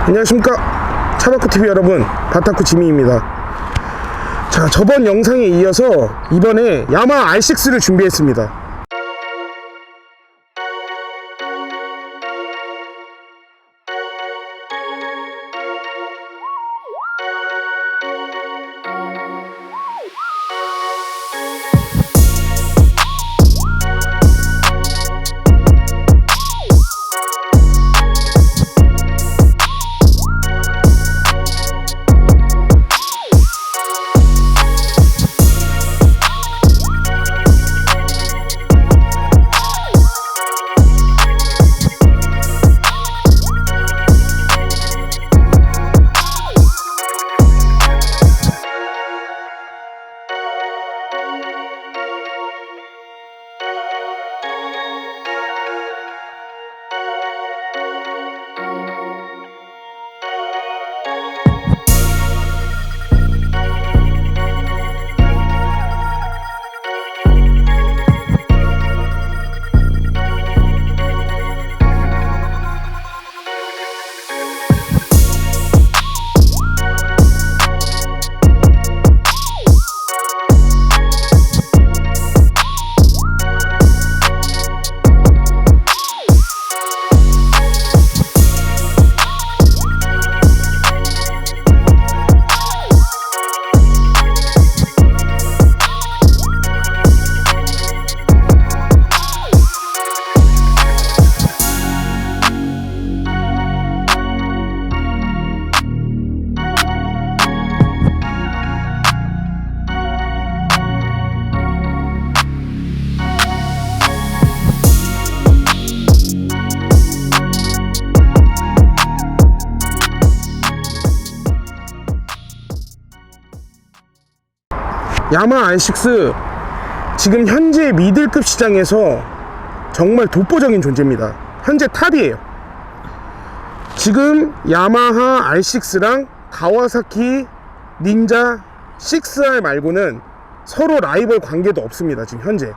안녕하십니까 차바쿠TV 여러분, 바타쿠 지미입니다. 자, 저번 영상에 이어서 이번에 야마 R6를 준비했습니다. 야마 R6 지금 현재 미들급 시장에서 정말 독보적인 존재입니다. 현재 탑이에요. 지금 야마하 R6랑 가와사키 닌자 6R 말고는 서로 라이벌 관계도 없습니다. 지금 현재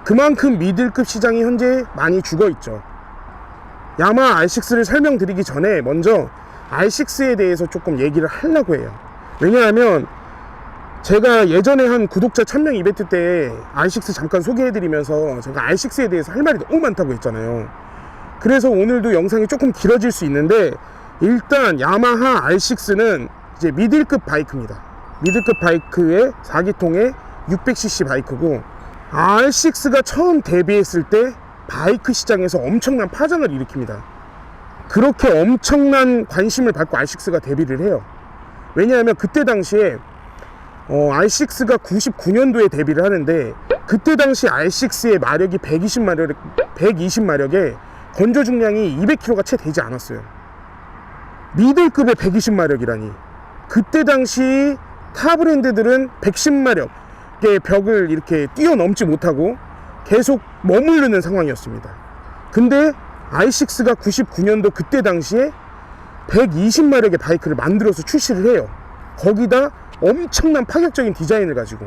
그만큼 미들급 시장이 현재 많이 죽어있죠. 야마 R6를 설명드리기 전에 먼저 R6에 대해서 조금 얘기를 하려고 해요. 왜냐하면 제가 예전에 한 구독자 1000명 이벤트 때 R6 잠깐 소개해드리면서 제가 R6에 대해서 할 말이 너무 많다고 했잖아요. 그래서 오늘도 영상이 조금 길어질 수 있는데, 일단 야마하 R6는 이제 미들급 바이크입니다. 미들급 바이크의 4기통의 600cc 바이크고, R6가 처음 데뷔했을 때 바이크 시장에서 엄청난 파장을 일으킵니다. 그렇게 엄청난 관심을 받고 R6가 데뷔를 해요. 왜냐하면 그때 당시에 R6가 99년도에 데뷔를 하는데, 그때 당시 R6의 마력이 120마력에 건조 중량이 200kg가 채 되지 않았어요. 미들급의 120마력이라니. 그때 당시 타 브랜드들은 110마력의 벽을 이렇게 뛰어넘지 못하고 계속 머무르는 상황이었습니다. 근데 R6가 99년도 그때 당시에 120마력의 바이크를 만들어서 출시를 해요. 거기다 엄청난 파격적인 디자인을 가지고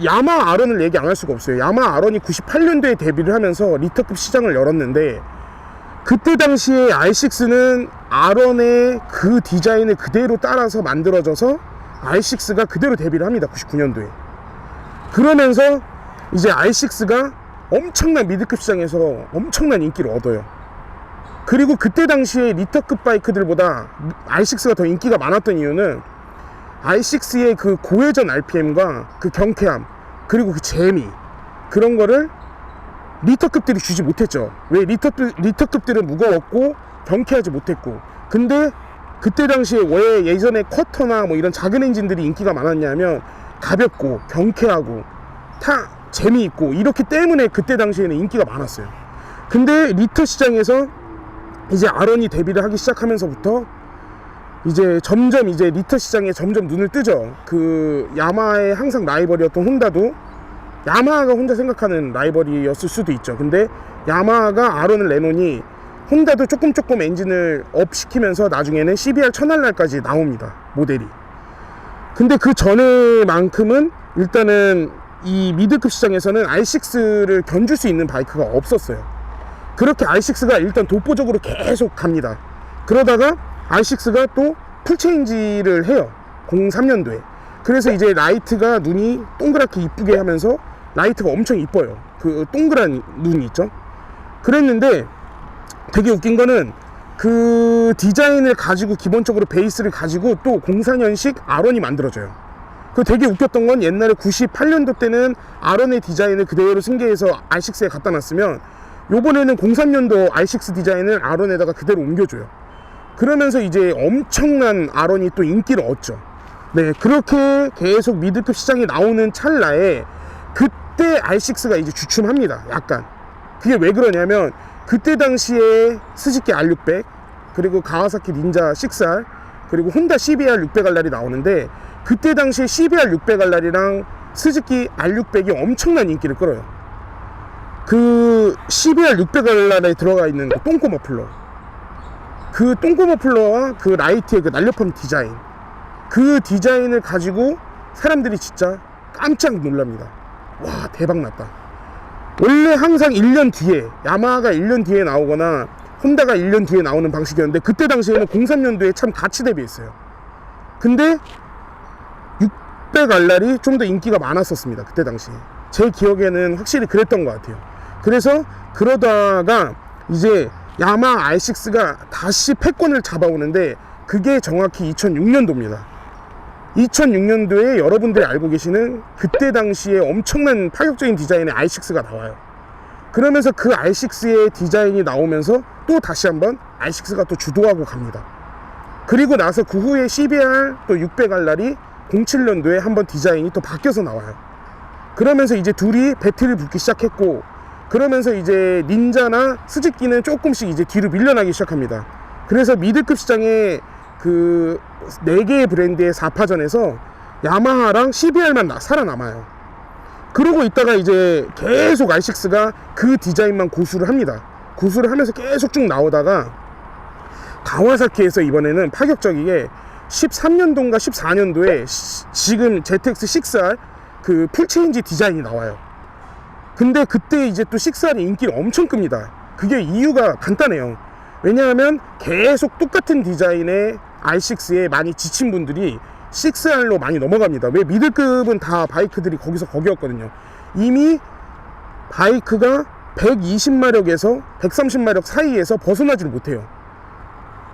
야마 R1을 얘기 안 할 수가 없어요. 야마 R1이 98년도에 데뷔를 하면서 리터급 시장을 열었는데, 그때 당시에 R6는 R1의 그 디자인을 그대로 따라서 만들어져서 R6가 그대로 데뷔를 합니다. 99년도에. 그러면서 이제 R6가 엄청난 미드급 시장에서 엄청난 인기를 얻어요. 그리고 그때 당시에 리터급 바이크들보다 R6가 더 인기가 많았던 이유는 R6의 그 고회전 RPM과 그 경쾌함, 그리고 그 재미, 그런 거를 리터급들이 주지 못했죠. 왜? 리터급들은 무거웠고 경쾌하지 못했고. 근데 그때 당시에 왜 예전에 쿼터나 뭐 이런 작은 엔진들이 인기가 많았냐면 가볍고 경쾌하고 재미있고 이렇기 때문에 그때 당시에는 인기가 많았어요. 근데 리터 시장에서 이제 R1이 데뷔를 하기 시작하면서부터 이제 점점 이제 리터 시장에 점점 눈을 뜨죠. 그 야마하의 항상 라이벌이었던 혼다도, 야마하가 혼자 생각하는 라이벌이었을 수도 있죠. 근데 야마하가 R1을 내놓으니 혼다도 조금 엔진을 업 시키면서 나중에는 CBR 1000R까지 나옵니다, 모델이. 근데 그 전에만큼은 일단은 이 미드급 시장에서는 R6를 견줄 수 있는 바이크가 없었어요. 그렇게 R6가 일단 독보적으로 계속 갑니다. 그러다가 R6가 또 풀체인지를 해요. 03년도에. 그래서 이제 라이트가 눈이 동그랗게 이쁘게 하면서 라이트가 엄청 이뻐요. 그 동그란 눈이 있죠. 그랬는데 되게 웃긴 거는 그 디자인을 가지고 기본적으로 베이스를 가지고 또 04년식 R1이 만들어져요. 그 되게 웃겼던 건 옛날에 98년도 때는 R1의 디자인을 그대로 승계해서 R6에 갖다 놨으면 요번에는 03년도 R6 디자인을 R1에다가 그대로 옮겨줘요. 그러면서 이제 엄청난 R1이 또 인기를 얻죠. 네, 그렇게 계속 미드급 시장이 나오는 찰나에 그때 R6가 이제 주춤합니다. 약간. 그게 왜 그러냐면 그때 당시에 스즈키 R600 그리고 가와사키 닌자 6R 그리고 혼다 CBR 600R이 나오는데 그때 당시에 CBR 600R이랑 스즈키 R600이 엄청난 인기를 끌어요. 그 CBR 600R에 들어가 있는 그 똥꼬 머플러, 그 똥꼬 머플러와 그 라이트의 그 날렵한 디자인, 그 디자인을 가지고 사람들이 진짜 깜짝 놀랍니다. 와, 대박 났다. 원래 항상 1년 뒤에, 야마하가 1년 뒤에 나오거나 혼다가 1년 뒤에 나오는 방식이었는데 그때 당시에는 03년도에 참 같이 데뷔했어요. 근데 600R이 좀 더 인기가 많았었습니다. 그때 당시에 제 기억에는 확실히 그랬던 것 같아요. 그래서 그러다가 이제 야마 R6가 다시 패권을 잡아오는데 그게 정확히 2006년도입니다. 2006년도에 여러분들이 알고 계시는 그때 당시에 엄청난 파격적인 디자인의 R6가 나와요. 그러면서 그 R6의 디자인이 나오면서 또 다시 한번 R6가 또 주도하고 갑니다. 그리고 나서 그 후에 CBR 또 600R이 07년도에 한번 디자인이 또 바뀌어서 나와요. 그러면서 이제 둘이 배틀을 붙기 시작했고, 그러면서 이제 닌자나 스즈키는 조금씩 이제 뒤로 밀려나기 시작합니다. 그래서 미드급 시장에 그 4개의 브랜드의 4파전에서 야마하랑 CBR만 살아남아요. 그러고 있다가 이제 계속 R6가 그 디자인만 고수를 합니다. 고수를 하면서 계속 쭉 나오다가 가와사키에서 이번에는 파격적이게 13년도인가 14년도에 지금 ZX-6R 그 풀체인지 디자인이 나와요. 근데 그때 이제 또 6R이 인기를 엄청 끕니다. 그게 이유가 간단해요. 왜냐하면 계속 똑같은 디자인의 R6에 많이 지친 분들이 6R로 많이 넘어갑니다. 왜? 미들급은 다 바이크들이 거기였거든요. 이미 바이크가 120마력에서 130마력 사이에서 벗어나지를 못해요.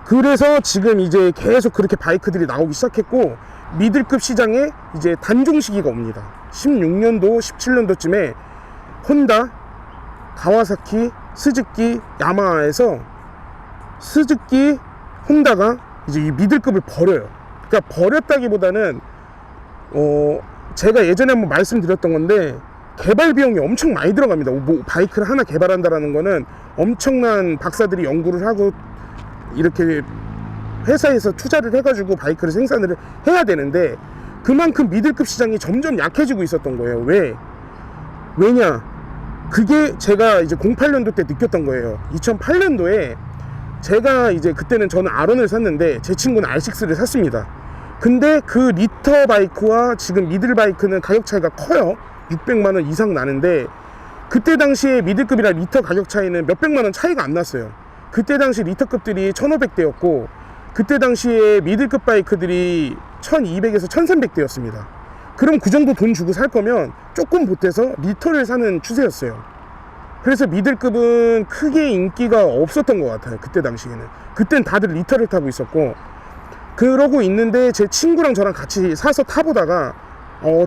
그래서 지금 이제 계속 그렇게 바이크들이 나오기 시작했고, 미들급 시장에 이제 단종 시기가 옵니다. 16년도, 17년도쯤에 혼다, 가와사키, 스즈키, 야마하에서 스즈키, 혼다가 이제 이 미들급을 버려요. 그러니까 버렸다기보다는 제가 예전에 한번 말씀드렸던 건데 개발 비용이 엄청 많이 들어갑니다. 뭐 바이크를 하나 개발한다라는 거는 엄청난 박사들이 연구를 하고 이렇게 회사에서 투자를 해가지고 바이크를 생산을 해야 되는데 그만큼 미들급 시장이 점점 약해지고 있었던 거예요. 왜냐? 그게 제가 이제 08년도 때 느꼈던 거예요. 2008년도에 제가 이제 그때는 저는 R1을 샀는데 제 친구는 R6를 샀습니다. 근데 그 리터 바이크와 지금 미들 바이크는 가격 차이가 커요. 600만원 이상 나는데 그때 당시에 미들급이랑 리터 가격 차이는 몇백만원 차이가 안 났어요. 그때 당시 리터급들이 1500대였고 그때 당시에 미들급 바이크들이 1200에서 1300대였습니다. 그럼 그 정도 돈 주고 살 거면 조금 보태서 리터를 사는 추세였어요. 그래서 미들급은 크게 인기가 없었던 것 같아요. 그때 당시에는. 그땐 다들 리터를 타고 있었고, 그러고 있는데 제 친구랑 저랑 같이 사서 타보다가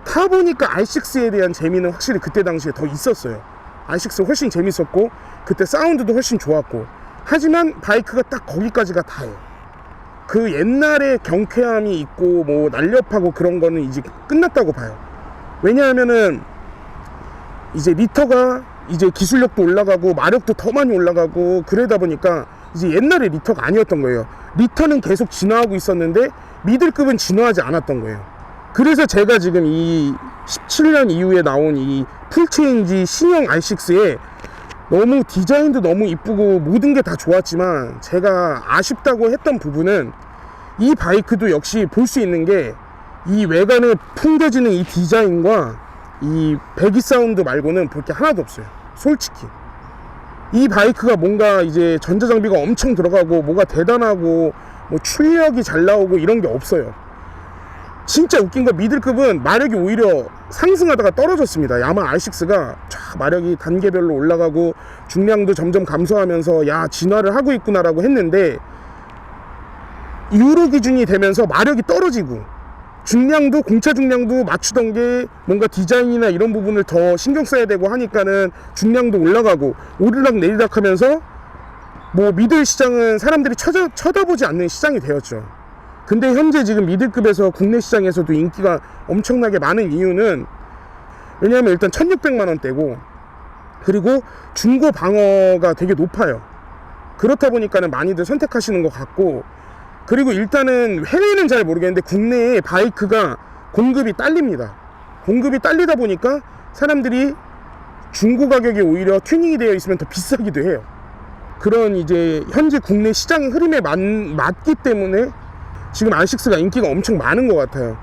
타보니까 R6에 대한 재미는 확실히 그때 당시에 더 있었어요. R6 훨씬 재밌었고 그때 사운드도 훨씬 좋았고, 하지만 바이크가 딱 거기까지가 다예요. 그 옛날에 경쾌함이 있고 뭐 날렵하고 그런 거는 이제 끝났다고 봐요. 왜냐하면은 이제 리터가 이제 기술력도 올라가고 마력도 더 많이 올라가고 그러다 보니까 이제 옛날에 리터가 아니었던 거예요. 리터는 계속 진화하고 있었는데 미들급은 진화하지 않았던 거예요. 그래서 제가 지금 이 17년 이후에 나온 이 풀체인지 신형 R6에 너무 디자인도 너무 이쁘고 모든 게 다 좋았지만 제가 아쉽다고 했던 부분은 이 바이크도 역시 볼 수 있는 게 이 외관에 풍겨지는 이 디자인과 이 배기 사운드 말고는 볼 게 하나도 없어요. 솔직히 이 바이크가 뭔가 이제 전자장비가 엄청 들어가고 뭐가 대단하고 뭐 출력이 잘 나오고 이런 게 없어요. 진짜 웃긴 건 미들급은 마력이 오히려 상승하다가 떨어졌습니다. 야마 R6가 마력이 단계별로 올라가고 중량도 점점 감소하면서 야 진화를 하고 있구나라고 했는데, 유로 기준이 되면서 마력이 떨어지고 중량도 공차 중량도 맞추던 게 뭔가 디자인이나 이런 부분을 더 신경 써야 되고 하니까는 중량도 올라가고 오르락 내리락 하면서 뭐 미들 시장은 사람들이 쳐다보지 않는 시장이 되었죠. 근데 현재 지금 미들급에서 국내 시장에서도 인기가 엄청나게 많은 이유는, 왜냐하면 일단 1600만원대고 그리고 중고 방어가 되게 높아요. 그렇다 보니까는 많이들 선택하시는 것 같고, 그리고 일단은 해외는 잘 모르겠는데 국내에 바이크가 공급이 딸립니다. 공급이 딸리다 보니까 사람들이 중고 가격이 오히려 튜닝이 되어 있으면 더 비싸기도 해요. 그런 이제 현재 국내 시장 흐름에 맞기 때문에 지금 R6가 인기가 엄청 많은 것 같아요.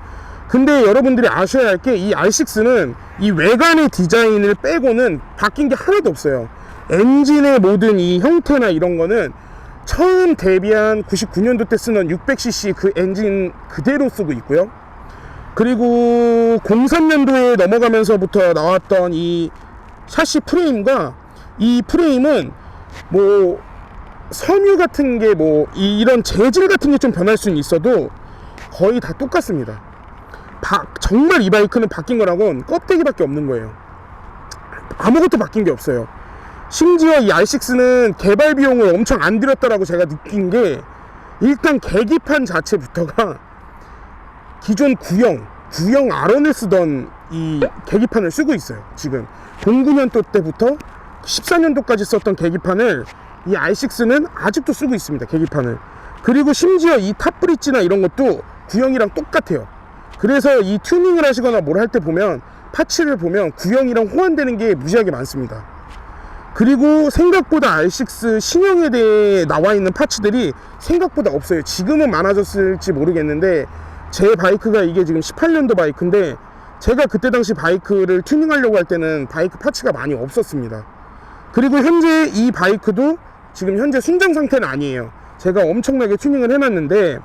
근데 여러분들이 아셔야 할 게, 이 R6는 이 외관의 디자인을 빼고는 바뀐 게 하나도 없어요. 엔진의 모든 이 형태나 이런 거는 처음 데뷔한 99년도 때 쓰는 600cc 그 엔진 그대로 쓰고 있고요. 그리고 03년도에 넘어가면서부터 나왔던 이 샤시 프레임과, 이 프레임은 뭐 섬유 같은 게 뭐 이런 재질 같은 게 좀 변할 수는 있어도 거의 다 똑같습니다. 정말 이 바이크는 바뀐 거라고는 껍데기밖에 없는 거예요. 아무것도 바뀐 게 없어요. 심지어 이 R6는 개발 비용을 엄청 안 들였다라고 제가 느낀 게, 일단 계기판 자체부터가 기존 구형 R1을 쓰던 이 계기판을 쓰고 있어요. 지금 09년도 때부터 14년도까지 썼던 계기판을 이 R6는 아직도 쓰고 있습니다. 계기판을. 그리고 심지어 이 탑브릿지나 이런 것도 구형이랑 똑같아요. 그래서 이 튜닝을 하시거나 뭘 할 때 보면, 파츠를 보면 구형이랑 호환되는 게 무지하게 많습니다. 그리고 생각보다 R6 신형에 대해 나와 있는 파츠들이 생각보다 없어요. 지금은 많아졌을지 모르겠는데, 제 바이크가 이게 지금 18년도 바이크인데 제가 그때 당시 바이크를 튜닝하려고 할 때는 바이크 파츠가 많이 없었습니다. 그리고 현재 이 바이크도 지금 현재 순정 상태는 아니에요. 제가 엄청나게 튜닝을 해놨는데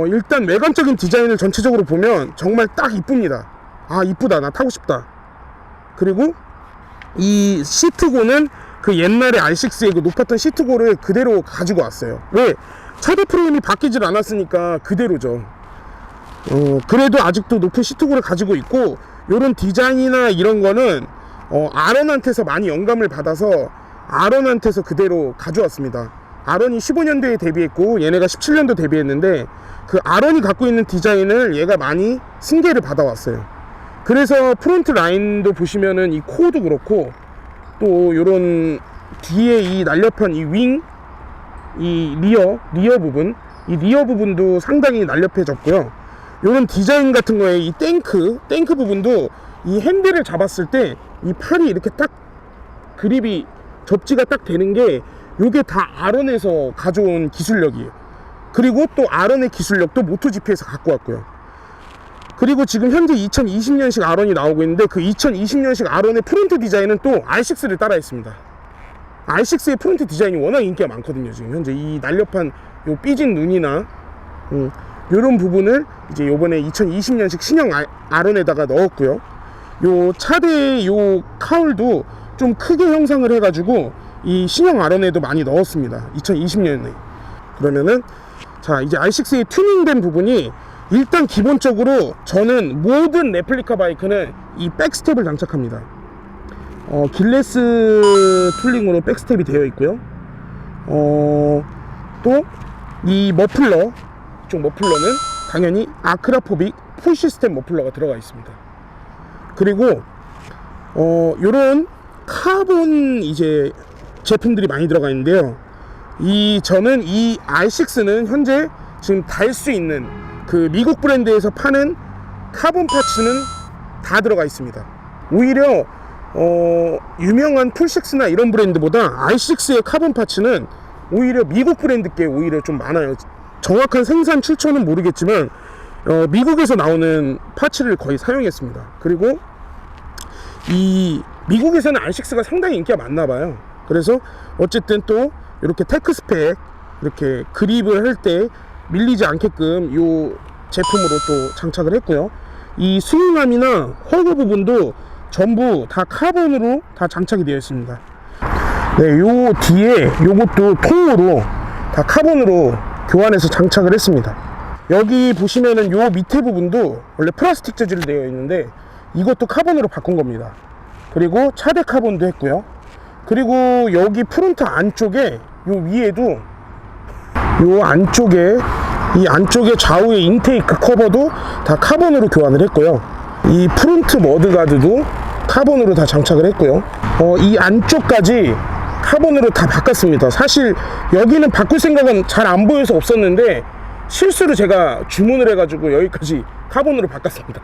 일단 외관적인 디자인을 전체적으로 보면 정말 딱 이쁩니다. 아 이쁘다, 나 타고 싶다. 그리고 이 시트고는 그 옛날에 R6의 그 높았던 시트고를 그대로 가지고 왔어요. 왜? 차대 프레임이 바뀌질 않았으니까 그대로죠. 그래도 아직도 높은 시트고를 가지고 있고, 요런 디자인이나 이런 거는 R1한테서 많이 영감을 받아서 R1한테서 그대로 가져왔습니다. R1이 15년도에 데뷔했고 얘네가 17년도 데뷔했는데, 그 R1이 갖고 있는 디자인을 얘가 많이 승계를 받아왔어요. 그래서 프론트 라인도 보시면은 이 코어도 그렇고, 또 요런 뒤에 이 날렵한 이 윙, 이 리어 부분, 이 리어 부분도 상당히 날렵해졌고요. 요런 디자인 같은 거에 이 탱크 부분도 이 핸들을 잡았을 때 이 팔이 이렇게 딱 그립이 접지가 딱 되는 게, 요게 다 R1에서 가져온 기술력이에요. 그리고 또 R1의 기술력도 모토GP에서 갖고 왔고요. 그리고 지금 현재 2020년식 R1이 나오고 있는데, 그 2020년식 R1의 프론트 디자인은 또 R6를 따라 했습니다. R6의 프론트 디자인이 워낙 인기가 많거든요. 지금 현재 이 날렵한 요 삐진 눈이나 요런 부분을 이제 요번에 2020년식 신형 R1에다가 넣었고요. 요 차대의 요 카울도 좀 크게 형상을 해가지고 이 신형 R1에도 많이 넣었습니다. 2020년에. 그러면은 자, 이제 R6의 튜닝된 부분이, 일단 기본적으로 저는 모든 레플리카 바이크는 이 백스텝을 장착합니다. 길레스 툴링으로 백스텝이 되어 있고요. 또 이 머플러, 이쪽 머플러는 당연히 아크라포빅 풀 시스템 머플러가 들어가 있습니다. 그리고 요런 카본 이제 제품들이 많이 들어가 있는데요. 저는 이 R6는 현재 지금 달 수 있는 그 미국 브랜드에서 파는 카본 파츠는 다 들어가 있습니다. 오히려 유명한 풀6나 이런 브랜드보다 R6의 카본 파츠는 오히려 미국 브랜드께 오히려 좀 많아요. 정확한 생산 출처는 모르겠지만 미국에서 나오는 파츠를 거의 사용했습니다. 그리고 이 미국에서는 R6가 상당히 인기가 많나봐요. 그래서 어쨌든 또 이렇게 테크 스펙 이렇게 그립을 할 때 밀리지 않게끔 이 제품으로 또 장착을 했고요. 이 스윙암이나 허그 부분도 전부 다 카본으로 다 장착이 되어 있습니다. 네, 요 뒤에 요것도 통으로 다 카본으로 교환해서 장착을 했습니다. 여기 보시면은 요 밑에 부분도 원래 플라스틱 재질로 되어 있는데 이것도 카본으로 바꾼 겁니다. 그리고 차대 카본도 했고요. 그리고 여기 프론트 안쪽에 요 위에도 요 안쪽에 이 안쪽에 좌우의 인테이크 커버도 다 카본으로 교환을 했고요. 이 프론트 머드가드도 카본으로 다 장착을 했고요. 이 안쪽까지 카본으로 다 바꿨습니다. 사실 여기는 바꿀 생각은 잘 안 보여서 없었는데 실수로 제가 주문을 해가지고 여기까지 카본으로 바꿨습니다.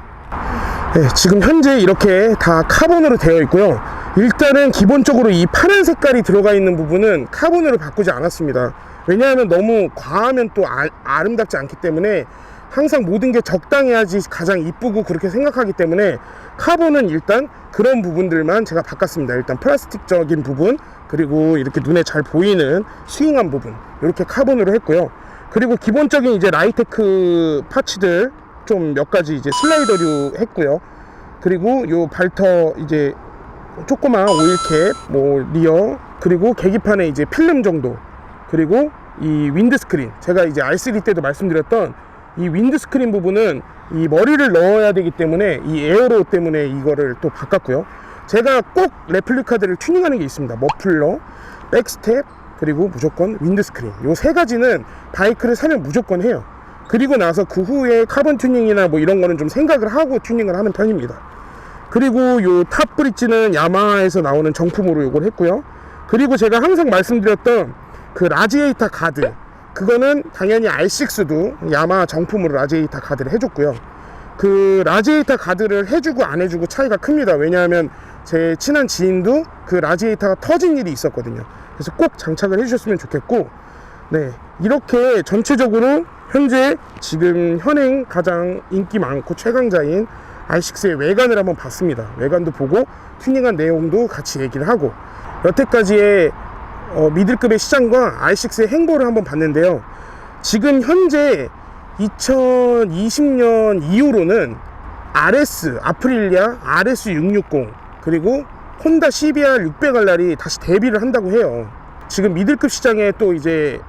네, 지금 현재 이렇게 다 카본으로 되어 있고요. 일단은 기본적으로 이 파란 색깔이 들어가 있는 부분은 카본으로 바꾸지 않았습니다. 왜냐하면 너무 과하면 또 아름답지 않기 때문에 항상 모든 게 적당해야지 가장 이쁘고 그렇게 생각하기 때문에 카본은 일단 그런 부분들만 제가 바꿨습니다. 일단 플라스틱적인 부분, 그리고 이렇게 눈에 잘 보이는 스윙한 부분 이렇게 카본으로 했고요. 그리고 기본적인 이제 라이테크 파츠들 좀 몇 가지 이제 슬라이더류 했고요. 그리고 요 발터 이제 조그만 오일캡, 뭐 리어, 그리고 계기판에 이제 필름 정도, 그리고 이 윈드스크린, 제가 이제 R3 때도 말씀드렸던 이 윈드스크린 부분은 이 머리를 넣어야 되기 때문에 이 에어로 때문에 이거를 또 바꿨고요. 제가 꼭 레플리카들을 튜닝하는 게 있습니다. 머플러, 백스텝, 그리고 무조건 윈드스크린, 요 세 가지는 바이크를 사면 무조건 해요. 그리고 나서 그 후에 카본 튜닝이나 뭐 이런 거는 좀 생각을 하고 튜닝을 하는 편입니다. 그리고 요 탑 브릿지는 야마하에서 나오는 정품으로 요걸 했고요. 그리고 제가 항상 말씀드렸던 그 라지에이터 가드, 그거는 당연히 R6도 야마하 정품으로 라지에이터 가드를 해줬고요. 그 라지에이터 가드를 해주고 안 해주고 차이가 큽니다. 왜냐하면 제 친한 지인도 그 라지에이터가 터진 일이 있었거든요. 그래서 꼭 장착을 해주셨으면 좋겠고, 네, 이렇게 전체적으로 현재 지금 현행 가장 인기 많고 최강자인 R6의 외관을 한번 봤습니다. 외관도 보고 튜닝한 내용도 같이 얘기를 하고, 여태까지의 미들급의 시장과 R6의 행보를 한번 봤는데요. 지금 현재 2020년 이후로는 RS, 아프릴리아 RS660, 그리고 혼다 CBR 600R이 다시 데뷔를 한다고 해요. 지금 미들급 시장에 또 이제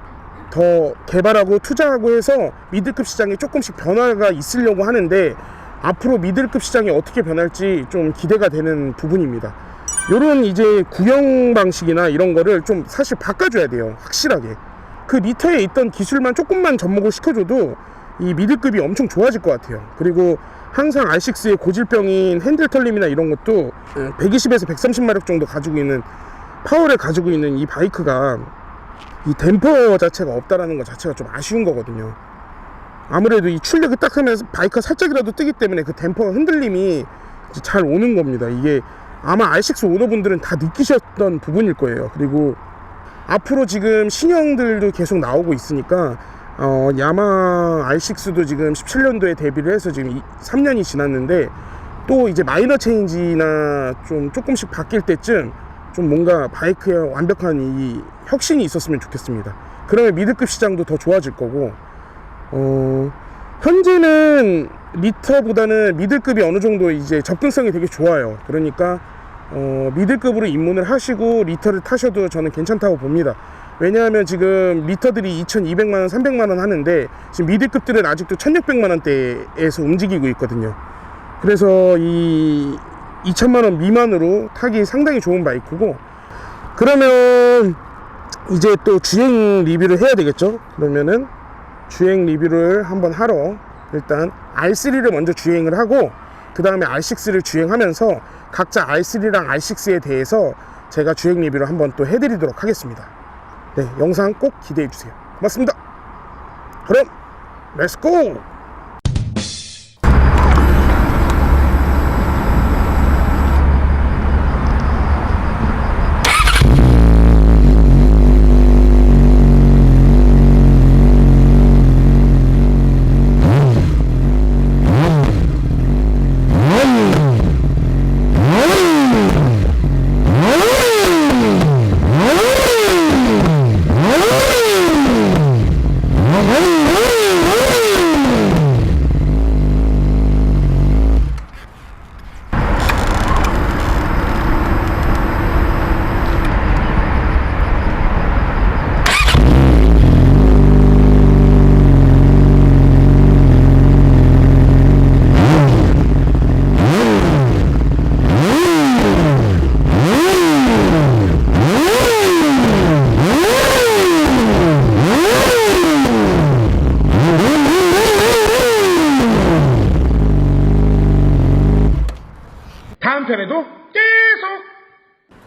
더 개발하고 투자하고 해서 미들급 시장에 조금씩 변화가 있으려고 하는데, 앞으로 미들급 시장이 어떻게 변할지 좀 기대가 되는 부분입니다. 요런 이제 구형 방식이나 이런 거를 좀 사실 바꿔줘야 돼요. 확실하게 그 리터에 있던 기술만 조금만 접목을 시켜줘도 이 미들급이 엄청 좋아질 것 같아요. 그리고 항상 R6의 고질병인 핸들 털림이나 이런 것도 120에서 130마력 정도 가지고 있는 파워를 가지고 있는 이 바이크가 이 댐퍼 자체가 없다라는 것 자체가 좀 아쉬운 거거든요. 아무래도 이 출력이 딱 하면서 바이크가 살짝이라도 뜨기 때문에 그 댐퍼 흔들림이 잘 오는 겁니다. 이게 아마 R6 오너분들은 다 느끼셨던 부분일 거예요. 그리고 앞으로 지금 신형들도 계속 나오고 있으니까 야마 R6도 지금 17년도에 데뷔를 해서 지금 3년이 지났는데, 또 이제 마이너 체인지나 좀 조금씩 바뀔 때쯤 좀 뭔가 바이크에 완벽한 이 혁신이 있었으면 좋겠습니다. 그러면 미드급 시장도 더 좋아질 거고, 현재는 리터보다는 미들급이 어느 정도 이제 접근성이 되게 좋아요. 그러니까 미들급으로 입문을 하시고 리터를 타셔도 저는 괜찮다고 봅니다. 왜냐하면 지금 리터들이 2200만원, 300만원 하는데 지금 미들급들은 아직도 1600만원대에서 움직이고 있거든요. 그래서 이 2000만원 미만으로 타기 상당히 좋은 바이크고, 그러면 이제 또 주행 리뷰를 해야 되겠죠. 그러면은 주행 리뷰를 한번 하러 일단 R3를 먼저 주행을 하고, 그 다음에 R6를 주행하면서 각자 R3랑 R6에 대해서 제가 주행 리뷰를 한번 또 해드리도록 하겠습니다. 네, 영상 꼭 기대해주세요. 고맙습니다. 그럼 렛츠고!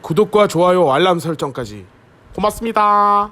구독과 좋아요, 알람 설정까지 고맙습니다.